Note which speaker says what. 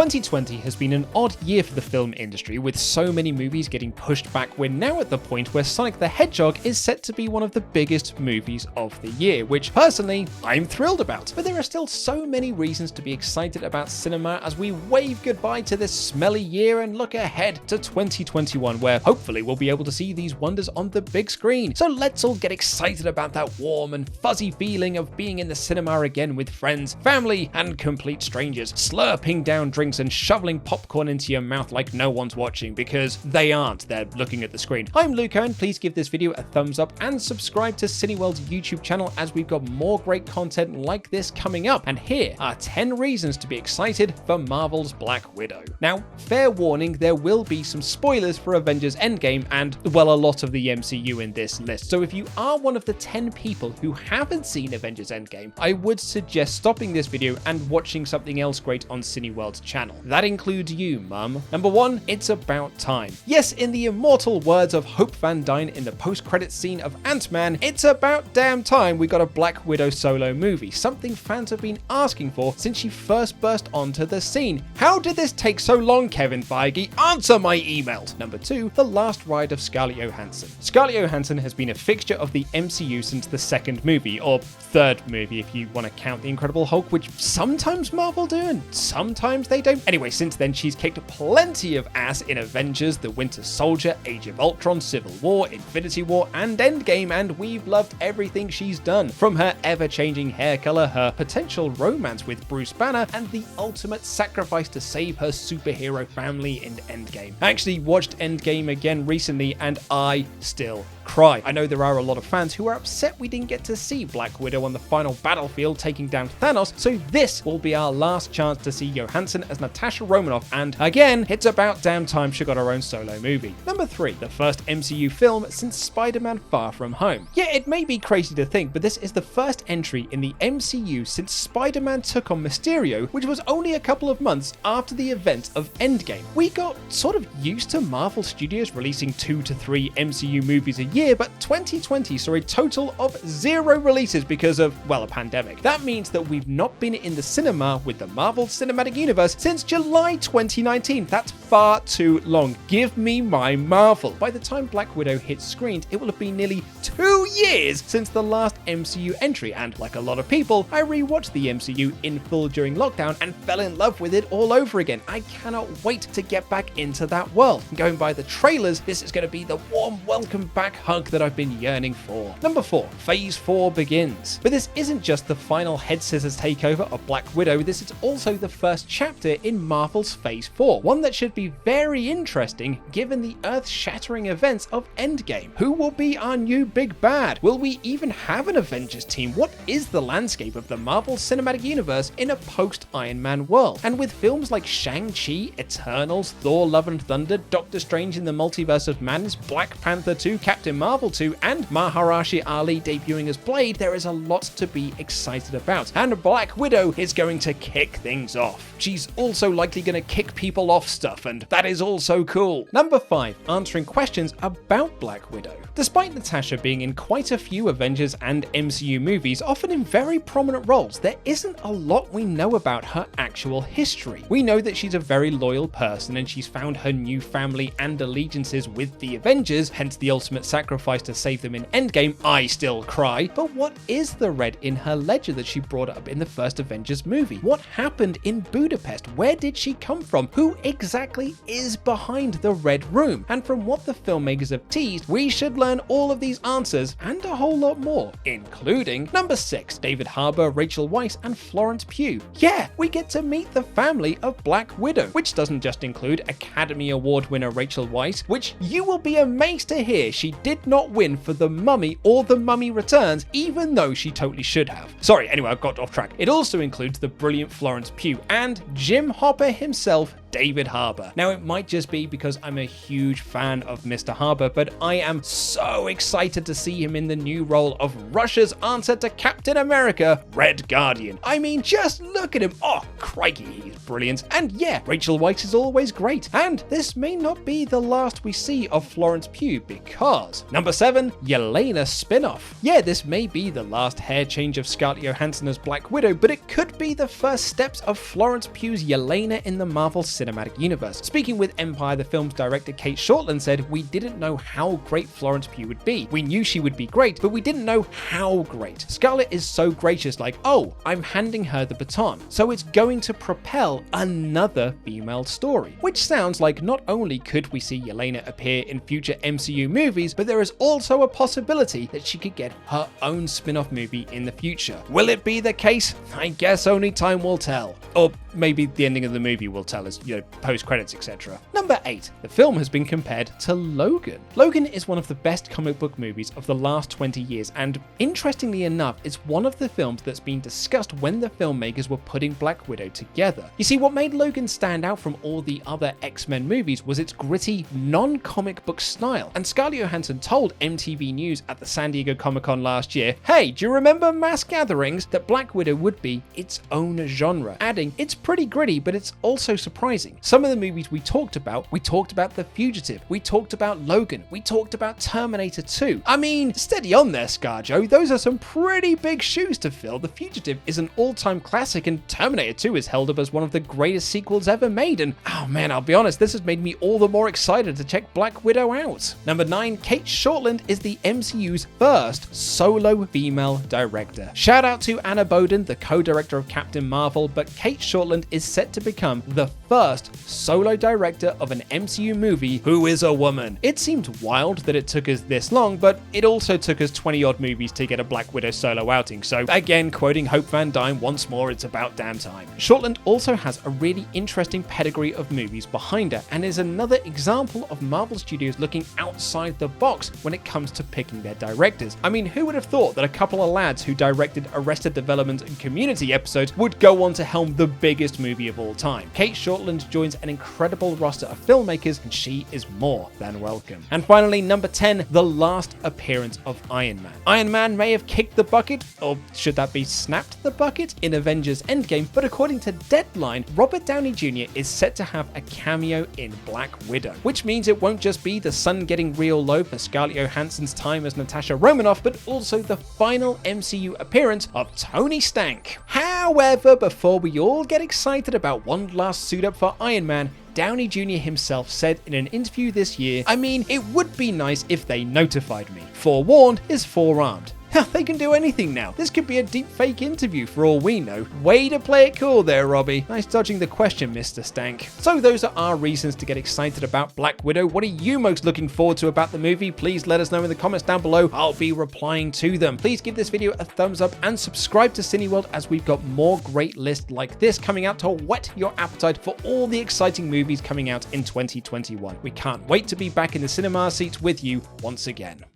Speaker 1: 2020 has been an odd year for the film industry, with so many movies getting pushed back. We're now at the point where Sonic the Hedgehog is set to be one of the biggest movies of the year, which personally I'm thrilled about. But there are still so many reasons to be excited about cinema as we wave goodbye to this smelly year and look ahead to 2021, where hopefully we'll be able to see these wonders on the big screen. So let's all get excited about that warm and fuzzy feeling of being in the cinema again with friends, family, and complete strangers, slurping down drinks and shoveling popcorn into your mouth like no one's watching, because they aren't, they're looking at the screen. I'm Luca, and please give this video a thumbs up and subscribe to Cineworld's YouTube channel as we've got more great content like this coming up. And here are 10 reasons to be excited for Marvel's Black Widow. Now, fair warning, there will be some spoilers for Avengers Endgame and, well, a lot of the MCU in this list. So if you are one of the 10 people who haven't seen Avengers Endgame, I would suggest stopping this video and watching something else great on Cineworld's channel. That includes you, mum. Number 1, it's about time. Yes, in the immortal words of Hope Van Dyne in the post-credits scene of Ant-Man, it's about damn time we got a Black Widow solo movie, something fans have been asking for since she first burst onto the scene. How did this take so long, Kevin Feige? Answer my emails! Number 2, the last ride of Scarlett Johansson. Scarlett Johansson has been a fixture of the MCU since the second movie, or third movie if you want to count The Incredible Hulk, which sometimes Marvel do and sometimes they don't. Anyway, since then she's kicked plenty of ass in Avengers, The Winter Soldier, Age of Ultron, Civil War, Infinity War, and Endgame, and we've loved everything she's done. From her ever-changing hair color, her potential romance with Bruce Banner, and the ultimate sacrifice to save her superhero family in Endgame. I actually watched Endgame again recently and I still cry. I know there are a lot of fans who are upset we didn't get to see Black Widow on the final battlefield taking down Thanos, so this will be our last chance to see Johansson as Natasha Romanoff, and again, it's about damn time she got her own solo movie. Number 3, the first MCU film since Spider-Man Far From Home. Yeah, it may be crazy to think, but this is the first entry in the MCU since Spider-Man took on Mysterio, which was only a couple of months after the events of Endgame. We got sort of used to Marvel Studios releasing 2 to 3 MCU movies a year, but 2020 saw a total of 0 releases because of, well, a pandemic. That means that we've not been in the cinema with the Marvel Cinematic Universe since July 2019. That's far too long. Give me my Marvel. By the time Black Widow hits screens, it will have been nearly 2 years since the last MCU entry, and like a lot of people, I rewatched the MCU in full during lockdown and fell in love with it all over again. I cannot wait to get back into that world. Going by the trailers, this is going to be the warm welcome back hug that I've been yearning for. Number 4, Phase 4 begins. But this isn't just the final head scissors takeover of Black Widow, this is also the first chapter in Marvel's Phase 4, one that should be very interesting given the earth-shattering events of Endgame. Who will be our new big bad? Will we even have an Avengers team? What is the landscape of the Marvel Cinematic Universe in a post-Iron Man world? And with films like Shang-Chi, Eternals, Thor Love and Thunder, Doctor Strange in the Multiverse of Madness, Black Panther 2, Captain Marvel 2, and Maharashi Ali debuting as Blade, there is a lot to be excited about. And Black Widow is going to kick things off. She's also likely going to kick people off stuff, and that is also cool. Number 5, answering questions about Black Widow. Despite Natasha being in quite a few Avengers and MCU movies, often in very prominent roles, there isn't a lot we know about her actual history. We know that she's a very loyal person and she's found her new family and allegiances with the Avengers, hence the ultimate sacrifice to save them in Endgame. I still cry. But what is the red in her ledger that she brought up in the first Avengers movie? What happened in Budapest? Where did she come from? Who exactly is behind the Red Room? And from what the filmmakers have teased, we should learn all of these answers and a whole lot more, including number 6, David Harbour, Rachel Weisz, and Florence Pugh. Yeah, we get to meet the family of Black Widow, which doesn't just include Academy Award winner Rachel Weisz, which you will be amazed to hear she did not win for The Mummy or The Mummy Returns, even though she totally should have. Sorry, anyway, I've got off track. It also includes the brilliant Florence Pugh and Jim Hopper himself, David Harbour. Now, it might just be because I'm a huge fan of Mr. Harbour, but I am so excited to see him in the new role of Russia's answer to Captain America, Red Guardian. I mean, just look at him. Oh, crikey, he's brilliant. brilliant. And yeah, Rachel Weisz is always great. And this may not be the last we see of Florence Pugh, because number 7, Elena spinoff. Yeah, this may be the last hair change of Scarlett Johansson as Black Widow, but it could be the first steps of Florence Pugh's Elena in the Marvel Cinematic Universe. Speaking with Empire, the film's director Kate Shortland said, "We didn't know how great Florence Pugh would be. We knew she would be great, but we didn't know how great. Scarlett is so gracious, like, oh, I'm handing her the baton. So it's going to propel another female story." Which sounds like not only could we see Elena appear in future MCU movies, but there is also a possibility that she could get her own spin-off movie in the future. Will it be the case? I guess only time will tell. Or maybe the ending of the movie will tell us, post-credits, etc. Number 8. The film has been compared to Logan. Logan is one of the best comic book movies of the last 20 years, and interestingly enough, it's one of the films that's been discussed when the filmmakers were putting Black Widow together. You see, what made Logan stand out from all the other X-Men movies was its gritty, non-comic book style, and Scarlett Johansson told MTV News at the San Diego Comic-Con last year, "Hey, do you remember mass gatherings?" that Black Widow would be its own genre, adding, "It's pretty gritty, but it's also surprising. Some of the movies we talked about The Fugitive, we talked about Logan, we talked about Terminator 2. I mean, steady on there, ScarJo, those are some pretty big shoes to fill. The Fugitive is an all-time classic, and Terminator 2 is held up as one of the greatest sequels ever made, and oh man, I'll be honest, this has made me all the more excited to check Black Widow out." Number 9, Kate Shortland is the MCU's first solo female director. Shout out to Anna Boden, the co-director of Captain Marvel, but Kate Shortland is set to become the first solo director of an MCU movie who is a woman. It seemed wild that it took us this long, but it also took us 20 odd movies to get a Black Widow solo outing, so again, quoting Hope Van Dyne once more, it's about damn time. Shortland also has a really interesting pedigree of movies behind her, and is another example of Marvel Studios looking outside the box when it comes to picking their directors. I mean, who would have thought that a couple of lads who directed Arrested Development and Community episodes would go on to helm the biggest movie of all time? Kate Shortland joins an incredible roster of filmmakers, and she is more than welcome. And finally, number 10, the last appearance of Iron Man. Iron Man may have kicked the bucket, or should that be snapped the bucket, in Avengers Endgame, but according to Deadline, Robert Downey Jr. is set to have a cameo in Black Widow, which means it won't just be the sun getting real low for Scarlett Johansson's time as Natasha Romanoff, but also the final MCU appearance of Tony Stank. However, before we all get excited about one last suit up for Iron Man, Downey Jr. himself said in an interview this year, "I mean, it would be nice if they notified me. Forewarned is forearmed." They can do anything now. This could be a deep fake interview for all we know. Way to play it cool there, Robbie. Nice dodging the question, Mr. Stank. So those are our reasons to get excited about Black Widow. What are you most looking forward to about the movie? Please let us know in the comments down below. I'll be replying to them. Please give this video a thumbs up and subscribe to Cineworld, as we've got more great lists like this coming out to whet your appetite for all the exciting movies coming out in 2021. We can't wait to be back in the cinema seats with you once again.